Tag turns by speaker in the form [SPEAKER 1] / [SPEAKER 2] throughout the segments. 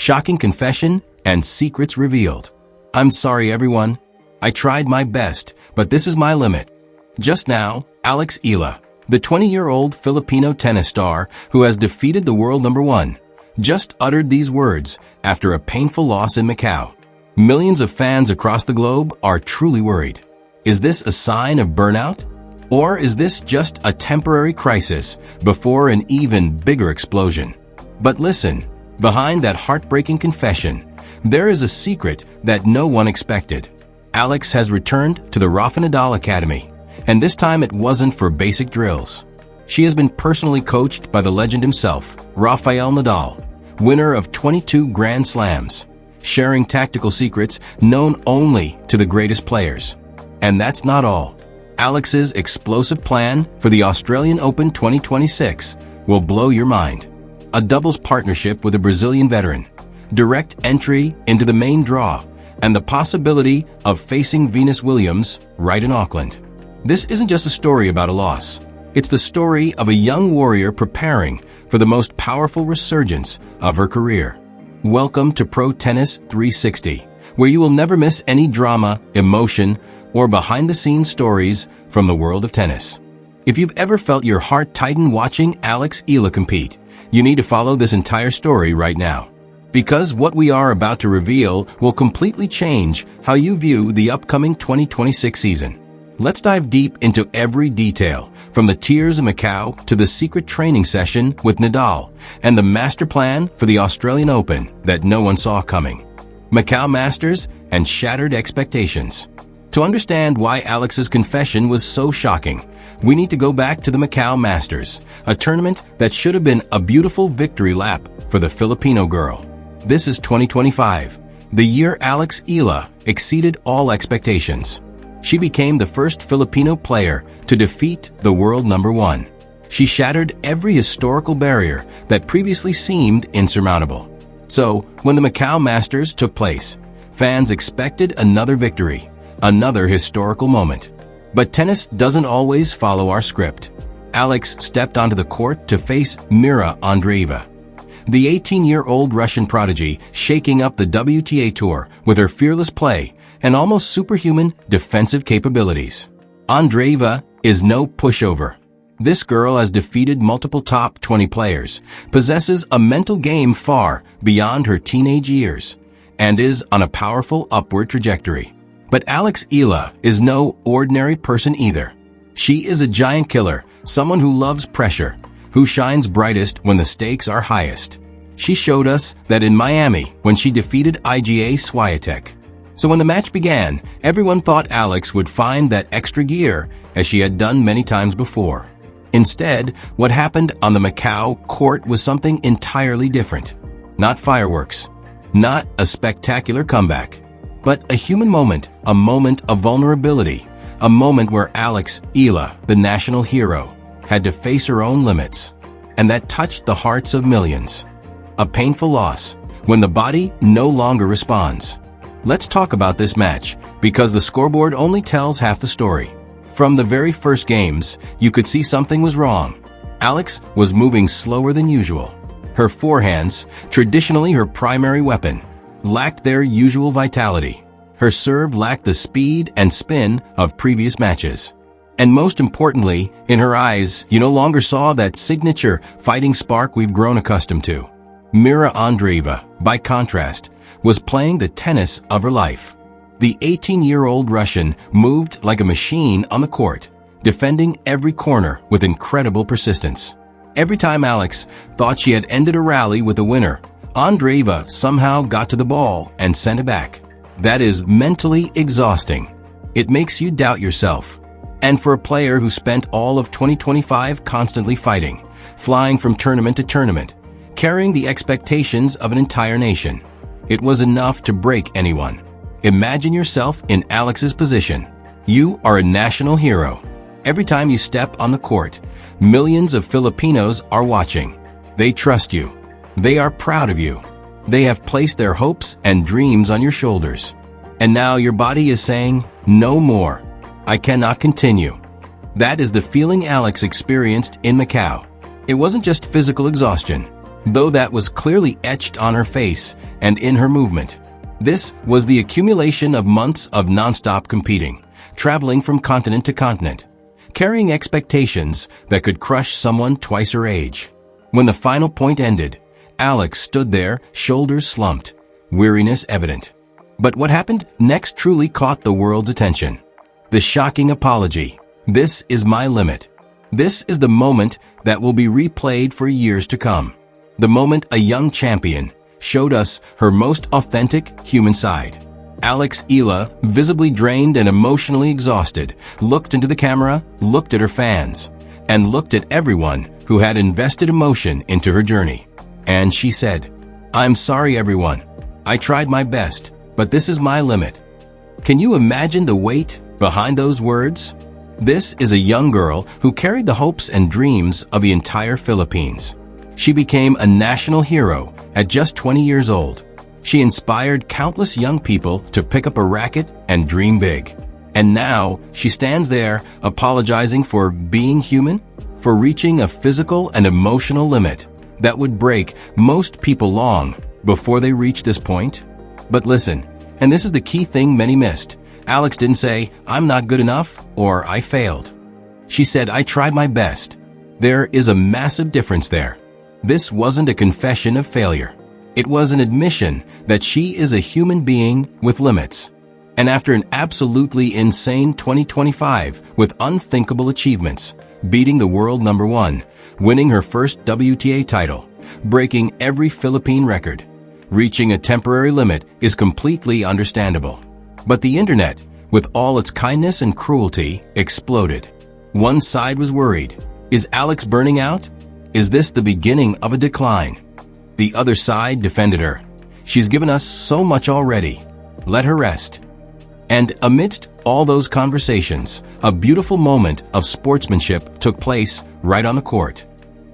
[SPEAKER 1] shocking confession, and secrets revealed. I'm sorry everyone. I tried my best, but this is my limit. Just now, Eala, the 20-year-old Filipino tennis star who has defeated the world number one, just uttered these words after a painful loss in Macau. Millions of fans across the globe are truly worried. Is this a sign of burnout? Or is this just a temporary crisis before an even bigger explosion? But listen, behind that heartbreaking confession, there is a secret that no one expected. Alex has returned to the Rafael Nadal Academy, and this time it wasn't for basic drills. She has been personally coached by the legend himself, Rafael Nadal, winner of 22 Grand Slams, sharing tactical secrets known only to the greatest players. And that's not all. Alex's explosive plan for the Australian Open 2026 will blow your mind. A doubles partnership with a Brazilian veteran, direct entry into the main draw, and the possibility of facing Venus Williams right in Auckland. This isn't just a story about a loss. It's the story of a young warrior preparing for the most powerful resurgence of her career. Welcome to Pro Tennis 360, where you will never miss any drama, emotion, or behind-the-scenes stories from the world of tennis. If you've ever felt your heart tighten watching Eala compete, you need to follow this entire story right now. Because what we are about to reveal will completely change how you view the upcoming 2026 season. Let's dive deep into every detail, from the tears in Macau to the secret training session with Nadal and the master plan for the Australian Open that no one saw coming. Macau Masters and shattered expectations. To understand why Alex's confession was so shocking, we need to go back to the Macau Masters, a tournament that should have been a beautiful victory lap for the Filipino girl. This is 2025, the year Eala exceeded all expectations. She became the first Filipino player to defeat the world number one. She shattered every historical barrier that previously seemed insurmountable. So, when the Macau Masters took place, fans expected another victory, another historical moment. But tennis doesn't always follow our script. Alex stepped onto the court to face Mirra Andreeva, the 18-year-old Russian prodigy shaking up the WTA Tour with her fearless play and almost superhuman defensive capabilities. Andreeva is no pushover. This girl has defeated multiple top 20 players, possesses a mental game far beyond her teenage years, and is on a powerful upward trajectory. But Eala is no ordinary person either. She is a giant killer, someone who loves pressure, who shines brightest when the stakes are highest. She showed us that in Miami when she defeated IGA Swiatek. So when the match began, everyone thought Alex would find that extra gear as she had done many times before. Instead, what happened on the Macau court was something entirely different. Not fireworks, not a spectacular comeback, but a human moment, a moment of vulnerability, a moment where Eala, the national hero, had to face her own limits, and that touched the hearts of millions. A painful loss, when the body no longer responds. Let's talk about this match, because the scoreboard only tells half the story. From the very first games, you could see something was wrong. Alex was moving slower than usual. Her forehands, traditionally her primary weapon, lacked their usual vitality. Her serve lacked the speed and spin of previous matches. And most importantly, in her eyes, you no longer saw that signature fighting spark we've grown accustomed to. Mirra Andreeva, by contrast, was playing the tennis of her life. The 18-year-old Russian moved like a machine on the court, defending every corner with incredible persistence. Every time Alex thought she had ended a rally with a winner, Andreeva somehow got to the ball and sent it back. That is mentally exhausting. It makes you doubt yourself. And for a player who spent all of 2025 constantly fighting, flying from tournament to tournament, carrying the expectations of an entire nation, it was enough to break anyone. Imagine yourself in Alex's position. You are a national hero. Every time you step on the court, millions of Filipinos are watching. They trust you. They are proud of you. They have placed their hopes and dreams on your shoulders. And now your body is saying, no more. I cannot continue. That is the feeling Alex experienced in Macau. It wasn't just physical exhaustion. though that was clearly etched on her face and in her movement. This was the accumulation of months of nonstop competing, traveling from continent to continent, carrying expectations that could crush someone twice her age. When the final point ended, Alex stood there, shoulders slumped, weariness evident. But what happened next truly caught the world's attention. The shocking apology. "This is my limit." This is the moment that will be replayed for years to come. The moment a young champion showed us her most authentic human side. Eala, visibly drained and emotionally exhausted, looked into the camera, looked at her fans, and looked at everyone who had invested emotion into her journey. And she said, "I'm sorry everyone. I tried my best, but this is my limit." Can you imagine the weight behind those words? This is a young girl who carried the hopes and dreams of the entire Philippines. She became a national hero at just 20 years old. She inspired countless young people to pick up a racket and dream big. And now she stands there apologizing for being human, for reaching a physical and emotional limit that would break most people long before they reach this point. But listen, and this is the key thing many missed. Alex didn't say, "I'm not good enough" or "I failed." She said, "I tried my best." There is a massive difference there. This wasn't a confession of failure. It was an admission that she is a human being with limits. And after an absolutely insane 2025 with unthinkable achievements, beating the world number one, winning her first WTA title, breaking every Philippine record, reaching a temporary limit is completely understandable. But the internet, with all its kindness and cruelty, exploded. One side was worried. Is Alex burning out? Is this the beginning of a decline? The other side defended her. She's given us so much already. Let her rest. And amidst all those conversations, a beautiful moment of sportsmanship took place right on the court.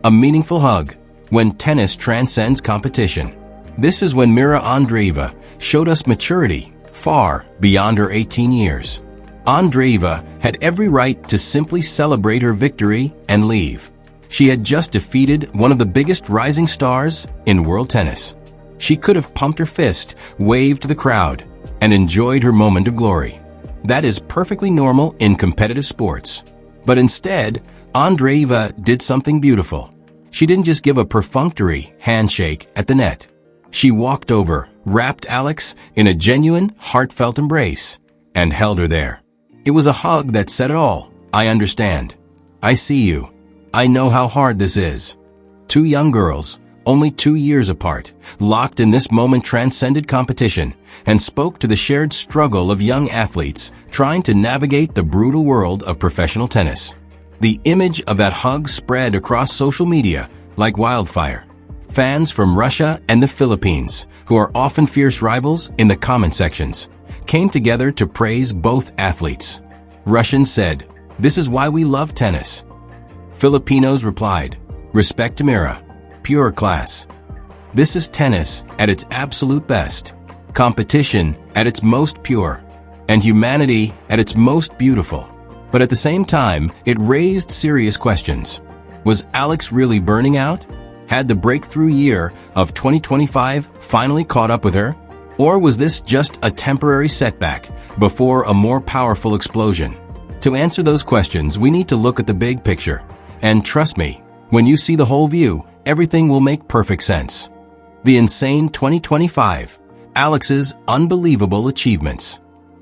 [SPEAKER 1] A meaningful hug when tennis transcends competition. This is when Andreeva showed us maturity far beyond her 18 years. Andreeva had every right to simply celebrate her victory and leave. She had just defeated one of the biggest rising stars in world tennis. She could have pumped her fist, waved to the crowd, and enjoyed her moment of glory. That is perfectly normal in competitive sports. But instead, Andreeva did something beautiful. She didn't just give a perfunctory handshake at the net. She walked over, wrapped Alex in a genuine, heartfelt embrace, and held her there. It was a hug that said it all. "I understand. I see you. I know how hard this is." Two young girls, only 2 years apart, locked in this moment transcended competition and spoke to the shared struggle of young athletes trying to navigate the brutal world of professional tennis. The image of that hug spread across social media like wildfire. Fans from Russia and the Philippines, who are often fierce rivals in the comment sections, came together to praise both athletes. Russians said, "This is why we love tennis." Filipinos replied, "Respect to Mirra. Pure class." This is tennis at its absolute best, competition at its most pure, and humanity at its most beautiful. But at the same time, it raised serious questions. Was Alex really burning out? Had the breakthrough year of 2025 finally caught up with her? Or was this just a temporary setback before a more powerful explosion? To answer those questions, we need to look at the big picture. And trust me, when you see the whole view, everything will make perfect sense. The insane 2025, Alex's unbelievable achievements.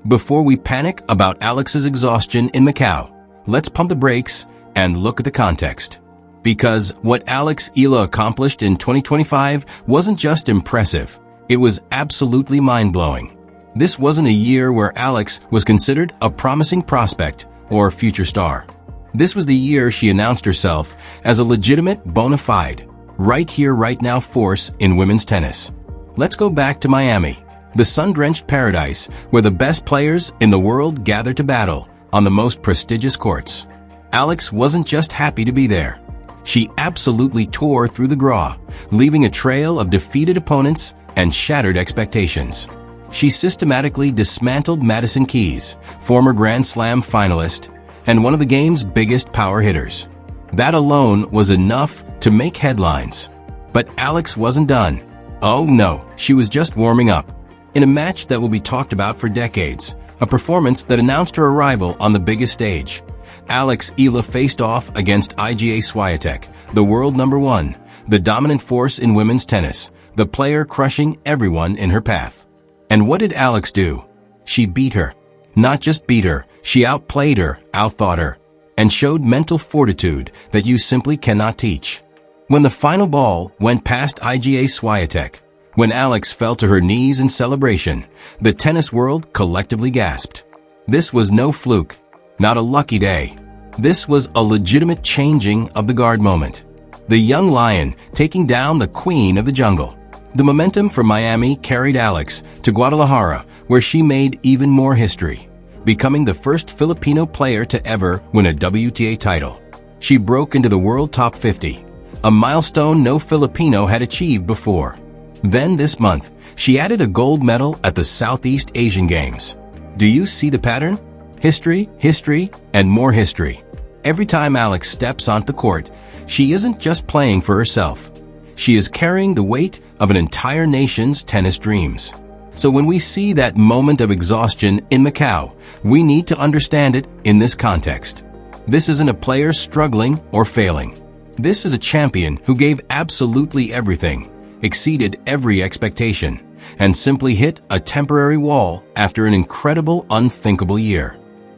[SPEAKER 1] Before we panic about Alex's exhaustion in Macau, let's pump the brakes and look at the context. Because what Eala accomplished in 2025 wasn't just impressive, it was absolutely mind-blowing. This wasn't a year where Alex was considered a promising prospect or future star. This was the year she announced herself as a legitimate, bona fide, right here, right now force in women's tennis. Let's go back to Miami, the sun-drenched paradise where the best players in the world gather to battle on the most prestigious courts. Alex wasn't just happy to be there. She absolutely tore through the graw, leaving a trail of defeated opponents and shattered expectations. She systematically dismantled Madison Keys, former Grand Slam finalist, and one of the game's biggest power hitters. That alone was enough to make headlines. But Alex wasn't done. Oh no, she was just warming up. In a match that will be talked about for decades, a performance that announced her arrival on the biggest stage, Eala faced off against Iga Swiatek, the world number 1, the dominant force in women's tennis, the player crushing everyone in her path. And what did Alex do? She beat her. Not just beat her, she outplayed her, outthought her, and showed mental fortitude that you simply cannot teach. When the final ball went past Iga Swiatek, when Alex fell to her knees in celebration, the tennis world collectively gasped. This was no fluke, not a lucky day. This was a legitimate changing of the guard moment. The young lion taking down the queen of the jungle. The momentum from Miami carried Alex to Guadalajara, where she made even more history, becoming the first Filipino player to ever win a WTA title. She broke into the world top 50, a milestone no Filipino had achieved before. Then this month, she added a gold medal at the Southeast Asian Games. Do you see the pattern? History, history, and more history. Every time Alex steps onto the court, she isn't just playing for herself. She is carrying the weight of an entire nation's tennis dreams. So when we see that moment of exhaustion in Macau, we need to understand it in this context. This isn't a player struggling or failing. This is a champion who gave absolutely everything, exceeded every expectation, and simply hit a temporary wall after an incredible, unthinkable year.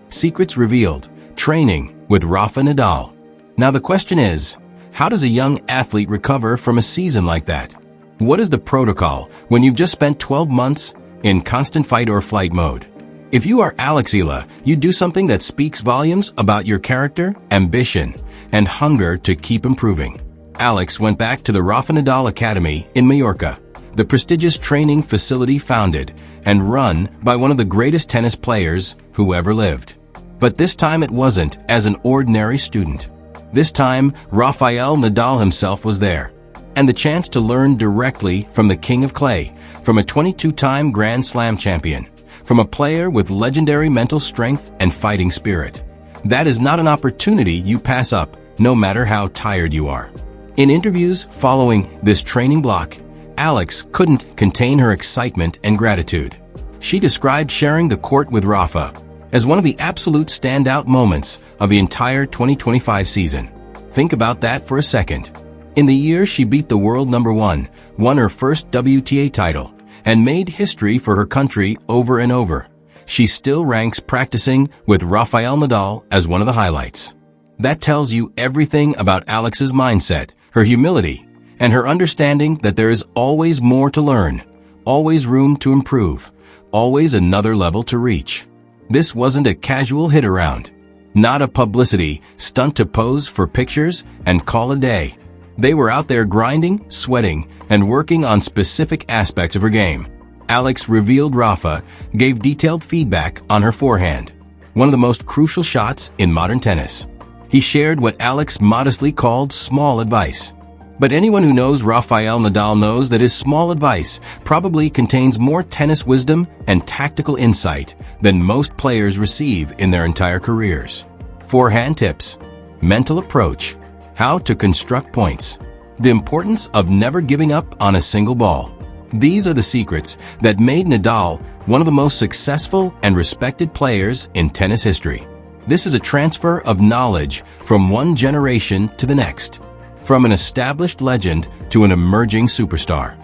[SPEAKER 1] Secrets revealed, training with Rafael Nadal. Now the question is, how does a young athlete recover from a season like that? What is the protocol when you've just spent 12 months in constant fight or flight mode? If you are Eala, you do something that speaks volumes about your character, ambition, and hunger to keep improving. Alex went back to the Rafael Nadal Academy in Mallorca, the prestigious training facility founded and run by one of the greatest tennis players who ever lived. But this time it wasn't as an ordinary student. This time, Rafael Nadal himself was there, and the chance to learn directly from the King of Clay, from a 22-time Grand Slam champion, from a player with legendary mental strength and fighting spirit. That is not an opportunity you pass up, no matter how tired you are. In interviews following this training block, Alex couldn't contain her excitement and gratitude. She described sharing the court with Rafa as one of the absolute standout moments of the entire 2025 season. Think about that for a second. In the year she beat the world number 1, won her first WTA title, and made history for her country over and over, she still ranks practicing with Rafael Nadal as one of the highlights. That tells you everything about Alex's mindset, her humility, and her understanding that there is always more to learn, always room to improve, always another level to reach. This wasn't a casual hit around, not a publicity stunt to pose for pictures and call a day. They were out there grinding, sweating, and working on specific aspects of her game. Alex revealed Rafa gave detailed feedback on her forehand, one of the most crucial shots in modern tennis. He shared what Alex modestly called small advice. But anyone who knows Rafael Nadal knows that his small advice probably contains more tennis wisdom and tactical insight than most players receive in their entire careers. Forehand tips, mental approach, how to construct points, the importance of never giving up on a single ball. These are the secrets that made Nadal one of the most successful and respected players in tennis history. This is a transfer of knowledge from one generation to the next, from an established legend to an emerging superstar.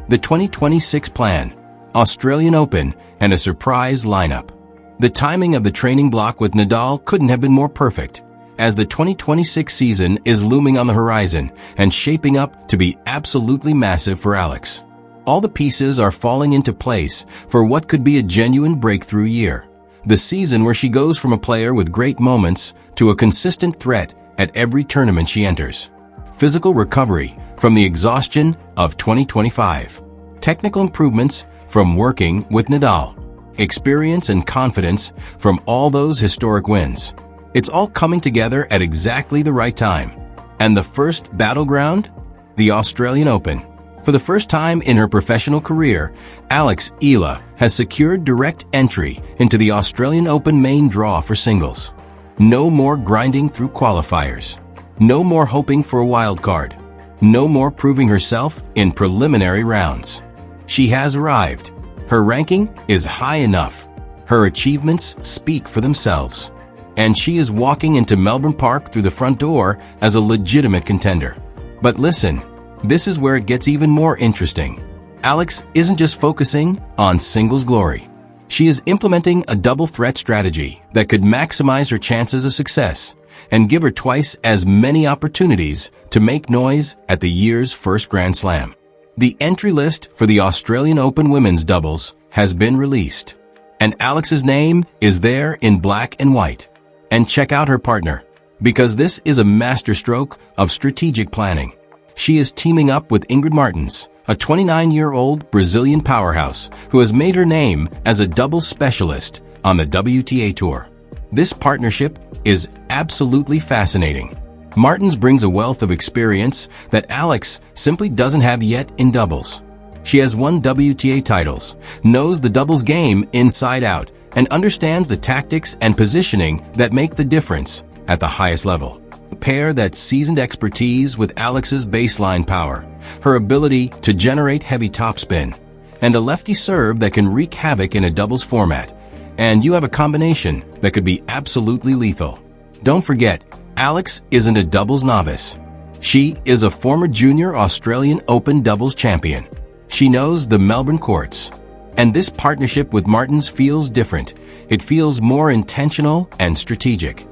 [SPEAKER 1] The 2026 plan, Australian Open, and a surprise lineup. The timing of the training block with Nadal couldn't have been more perfect, as the 2026 season is looming on the horizon and shaping up to be absolutely massive for Alex. All the pieces are falling into place for what could be a genuine breakthrough year. The season where she goes from a player with great moments to a consistent threat at every tournament she enters. Physical recovery from the exhaustion of 2025. Technical improvements from working with Nadal. Experience and confidence from all those historic wins. It's all coming together at exactly the right time. And the first battleground? The Australian Open. For the first time in her professional career, Eala has secured direct entry into the Australian Open main draw for singles. No more grinding through qualifiers. No more hoping for a wildcard. No more proving herself in preliminary rounds. She has arrived. Her ranking is high enough. Her achievements speak for themselves. And she is walking into Melbourne Park through the front door as a legitimate contender. But listen, this is where it gets even more interesting. Alex isn't just focusing on singles glory. She is implementing a double threat strategy that could maximize her chances of success and give her twice as many opportunities to make noise at the year's first Grand Slam. The entry list for the Australian Open women's doubles has been released, and Alex's name is there in black and white. And check out her partner, because this is a masterstroke of strategic planning. She is teaming up with Ingrid Martens, a 29-year-old Brazilian powerhouse who has made her name as a doubles specialist on the WTA Tour. This partnership is absolutely fascinating. Martens brings a wealth of experience that Alex simply doesn't have yet in doubles. She has won WTA titles, knows the doubles game inside out, and understands the tactics and positioning that make the difference at the highest level. Pair that seasoned expertise with Alex's baseline power, her ability to generate heavy topspin, and a lefty serve that can wreak havoc in a doubles format, and you have a combination that could be absolutely lethal. Don't forget, Alex isn't a doubles novice. She is a former junior Australian Open doubles champion. She knows the Melbourne courts. And this partnership with Martens feels different. It feels more intentional and strategic.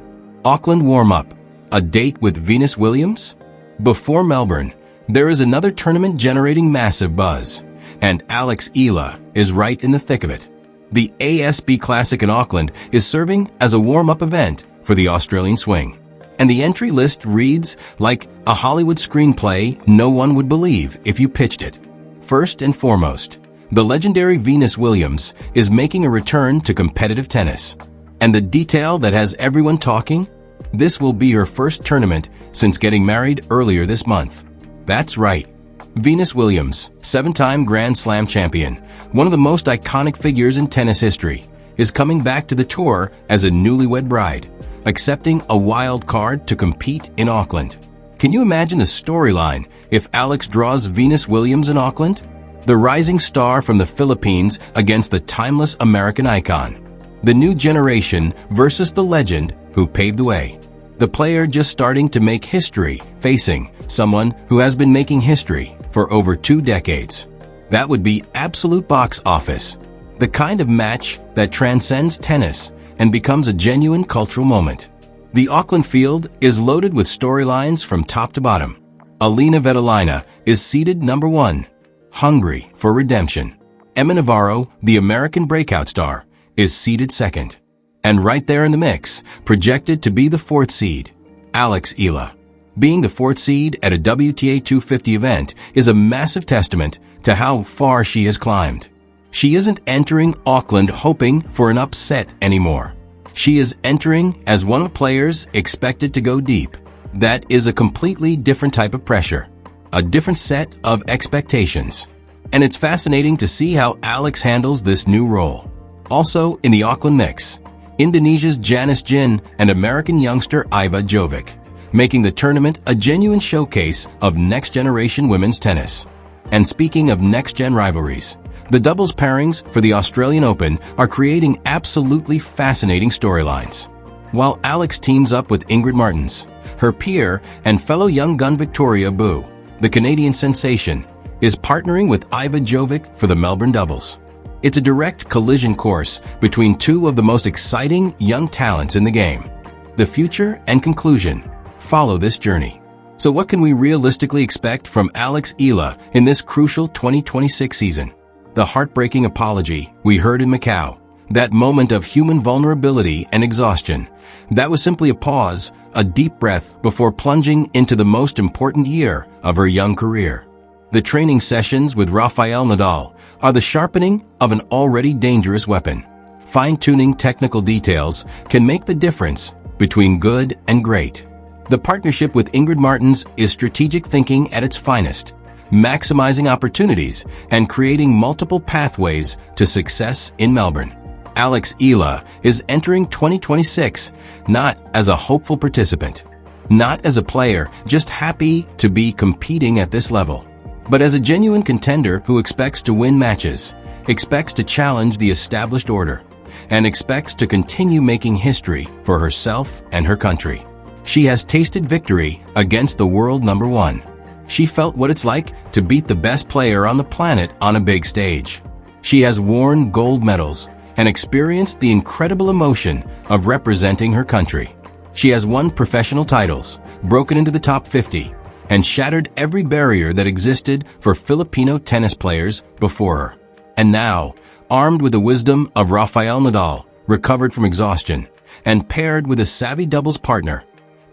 [SPEAKER 1] Auckland warm-up, a date with Venus Williams? Before Melbourne, there is another tournament generating massive buzz, and Alex Eala is right in the thick of it. The ASB Classic in Auckland is serving as a warm-up event for the Australian swing. And the entry list reads like a Hollywood screenplay no one would believe if you pitched it. First and foremost, the legendary Venus Williams is making a return to competitive tennis. And the detail that has everyone talking? This will be her first tournament since getting married earlier this month. That's right. Venus Williams, 7-time Grand Slam champion, one of the most iconic figures in tennis history, is coming back to the tour as a newlywed bride, accepting a wild card to compete in Auckland. Can you imagine the storyline if Alex draws Venus Williams in Auckland? The rising star from the Philippines against the timeless American icon. The new generation versus the legend who paved the way. The player just starting to make history facing someone who has been making history for over 2 decades. That would be absolute box office. The kind of match that transcends tennis and becomes a genuine cultural moment. The Auckland field is loaded with storylines from top to bottom. Alina Svitolina is seeded number 1, hungry for redemption. Emma Navarro, the American breakout star, is seeded 2nd. And right there in the mix, projected to be the 4th seed, Alex Eala. Being the 4th seed at a WTA 250 event is a massive testament to how far she has climbed. She isn't entering Auckland hoping for an upset anymore. She is entering as one of the players expected to go deep. That is a completely different type of pressure, a different set of expectations. And it's fascinating to see how Alex handles this new role. Also in the Auckland mix, Indonesia's Janice Jin and American youngster Iva Jovic, making the tournament a genuine showcase of next-generation women's tennis. And speaking of next-gen rivalries, the doubles pairings for the Australian Open are creating absolutely fascinating storylines. While Alex teams up with Ingrid Martens, her peer and fellow young gun Victoria Boo, the Canadian sensation, is partnering with Iva Jovic for the Melbourne doubles. It's a direct collision course between 2 of the most exciting young talents in the game. The future and conclusion follow this journey. So what can we realistically expect from Alex Eala in this crucial 2026 season? The heartbreaking apology we heard in Macau, that moment of human vulnerability and exhaustion, that was simply a pause, a deep breath before plunging into the most important year of her young career. The training sessions with Rafael Nadal are the sharpening of an already dangerous weapon. Fine-tuning technical details can make the difference between good and great. The partnership with Ingrid Martens is strategic thinking at its finest, maximizing opportunities and creating multiple pathways to success in Melbourne. Alex Eala is entering 2026 not as a hopeful participant, Not as a player, just happy to be competing at this level, but as a genuine contender who expects to win matches, expects to challenge the established order, and expects to continue making history for herself and her country. She has tasted victory against the world number one. She felt what it's like to beat the best player on the planet on a big stage. She has worn gold medals and experienced the incredible emotion of representing her country. She has won professional titles, broken into the top 50, and shattered every barrier that existed for Filipino tennis players before her. And now, armed with the wisdom of Rafael Nadal, recovered from exhaustion, and paired with a savvy doubles partner,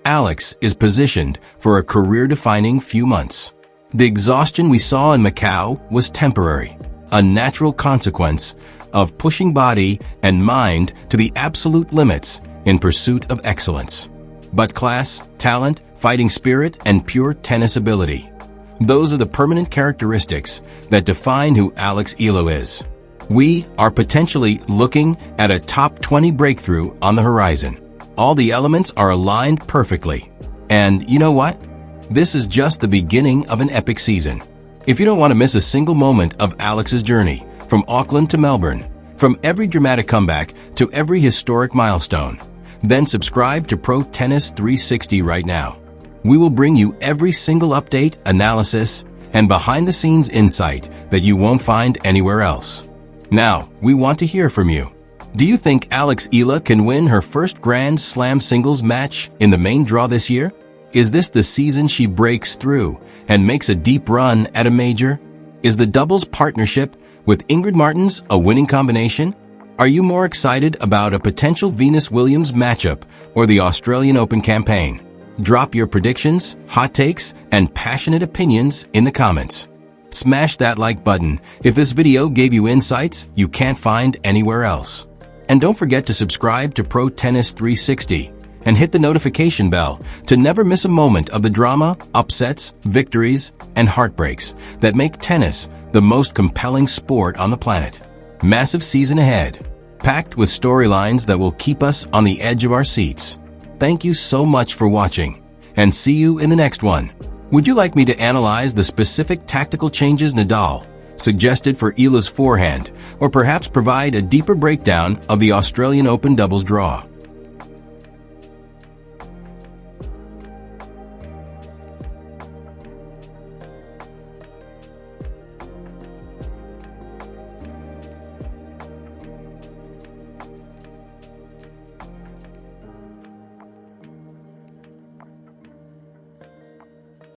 [SPEAKER 1] Alex is positioned for a career-defining few months. The exhaustion we saw in Macau was temporary, a natural consequence of pushing body and mind to the absolute limits in pursuit of excellence. But class, talent, fighting spirit, and pure tennis ability, those are the permanent characteristics that define who Alex Eala is. We are potentially looking at a top 20 breakthrough on the horizon. All the elements are aligned perfectly. And you know what? This is just the beginning of an epic season. If you don't want to miss a single moment of Alex's journey, from Auckland to Melbourne, from every dramatic comeback to every historic milestone, then subscribe to Pro Tennis 360 right now. We will bring you every single update, analysis, and behind-the-scenes insight that you won't find anywhere else. Now, we want to hear from you. Do you think Alex Eala can win her first Grand Slam singles match in the main draw this year? Is this the season she breaks through and makes a deep run at a major? Is the doubles partnership with Ingrid Martens a winning combination? Are you more excited about a potential Venus-Williams matchup or the Australian Open campaign? Drop your predictions, hot takes, and passionate opinions in the comments. Smash that like button if this video gave you insights you can't find anywhere else. And don't forget to subscribe to Pro Tennis 360 and hit the notification bell to never miss a moment of the drama, upsets, victories, and heartbreaks that make tennis the most compelling sport on the planet. Massive season ahead, packed with storylines that will keep us on the edge of our seats. Thank you so much for watching, and see you in the next one. Would you like me to analyze the specific tactical changes Nadal suggested for Eala's forehand, or perhaps provide a deeper breakdown of the Australian Open doubles draw?